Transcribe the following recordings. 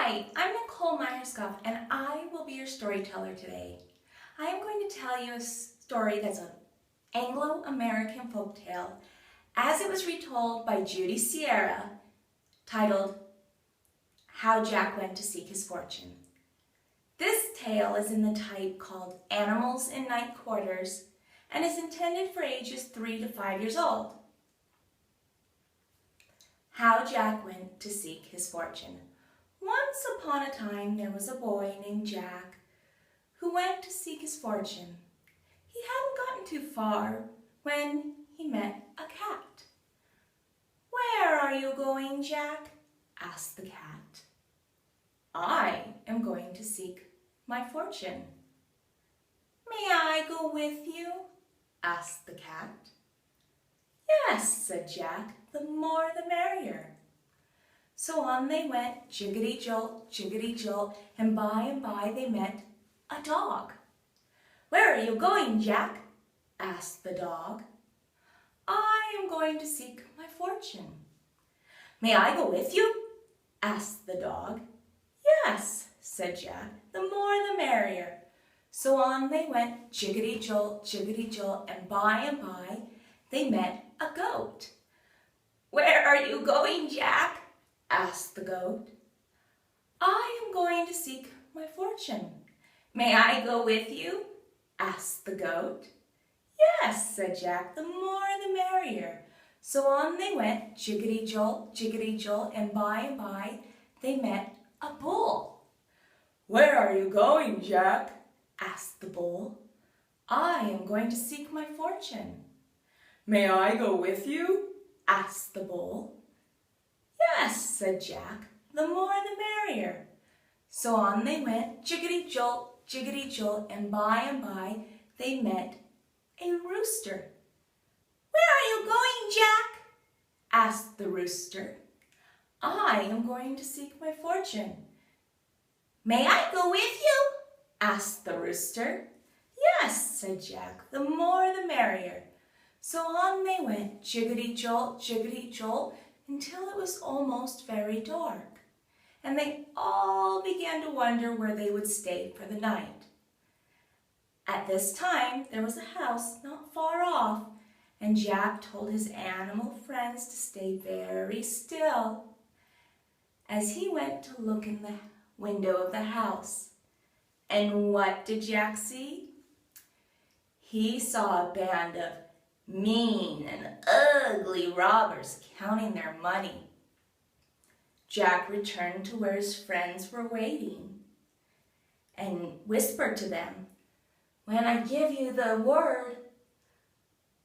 Hi, I'm Nicole Myerscough, and I will be your storyteller today. I am going to tell you a story that's an Anglo-American folktale, as it was retold by Judy titled How Jack Went to Seek His Fortune. This tale is in the type called Animals in Night Quarters and is intended for ages 3 to 5 years old. How Jack Went to Seek His Fortune. Once upon a time, there was a boy named Jack who went to seek his fortune. He hadn't gotten too far when he met a cat. "Where are you going, Jack?" asked the cat. "I am going to seek my fortune." "May I go with you?" asked the cat. "Yes," said Jack, "the more the merrier." So on they went, jiggity jolt, and by they met a dog. "Where are you going, Jack?" asked the dog. "I am going to seek my fortune." "May I go with you?" asked the dog. "Yes," said Jack, "the more the merrier." So on they went, jiggity jolt, and by they met a goat. "Where are you going, Jack?" asked the goat. "I am going to seek my fortune." "May I go with you?" asked the goat. "Yes," said Jack, "the more the merrier." So on they went, jiggity jolt, and by they met a bull. "Where are you going, Jack?" asked the bull. "I am going to seek my fortune." "May I go with you?" asked the bull. "Yes," said Jack, "the more the merrier." So on they went, jiggity jolt, and by they met a rooster. "Where are you going, Jack?" asked the rooster. "I am going to seek my fortune." "May I go with you?" asked the rooster. "Yes," said Jack, "the more the merrier." So on they went, jiggity jolt, until it was almost very dark, and they all began to wonder where they would stay for the night. At this time, there was a house not far off, and Jack told his animal friends to stay very still. As he went to look in the window of the house, and what did Jack see? He saw a band of mean and ugly robbers counting their money. Jack returned to where his friends were waiting and whispered to them, "When I give you the word,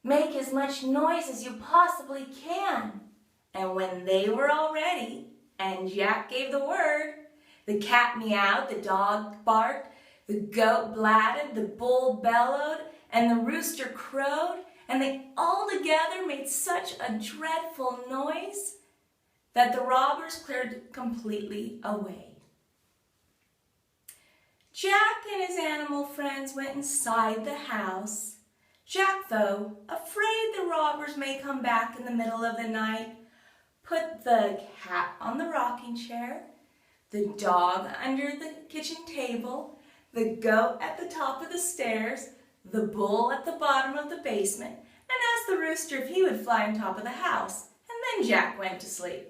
make as much noise as you possibly can." And when they were all ready and Jack gave the word, the cat meowed, the dog barked, the goat blatted, the bull bellowed, and the rooster crowed, and they all together made such a dreadful noise that the robbers cleared completely away. Jack and his animal friends went inside the house. Jack, though, afraid the robbers may come back in the middle of the night, put the cat on the rocking chair, the dog under the kitchen table, the goat at the top of the stairs, the bull at the bottom of the basement, and asked the rooster if he would fly on top of the house, and then Jack went to sleep.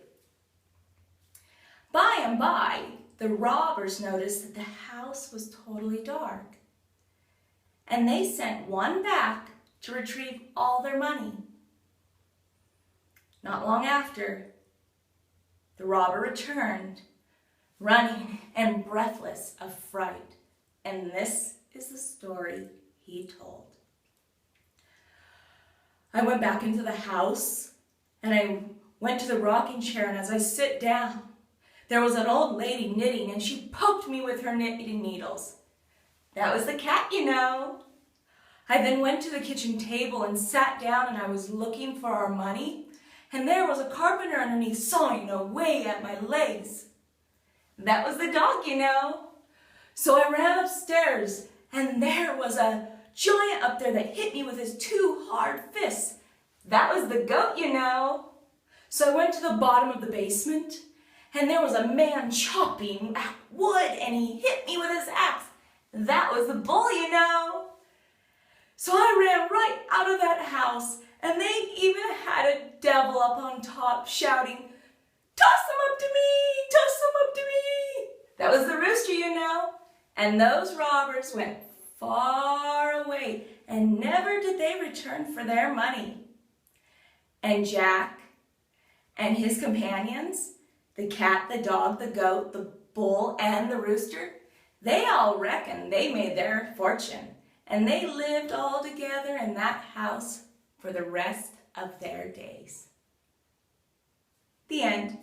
By, the robbers noticed that the house was totally dark, and they sent one back to retrieve all their money. Not long after, the robber returned, running and breathless of fright, and this is the story he told. "I went back into the house, and I went to the rocking chair, and as I sit down, there was an old lady knitting, and she poked me with her knitting needles. That was the cat, you know. I then went to the kitchen table and sat down, and I was looking for our money, and there was a carpenter underneath sawing away at my legs. That was the dog, you know. So I ran upstairs, and there was a giant up there that hit me with his 2 hard fists. That was the goat, you know. So I went to the bottom of the basement, and there was a man chopping wood, and he hit me with his axe. That was the bull, you know. So I ran right out of that house, and they even had a devil up on top shouting, "Toss him up to me! Toss him up to me!" That was the rooster, you know. And those robbers went far away, and never did they return for their money. And Jack and his companions, the cat, the dog, the goat, the bull, and the rooster, they all reckoned they made their fortune, and they lived all together in that house for the rest of their days. The end.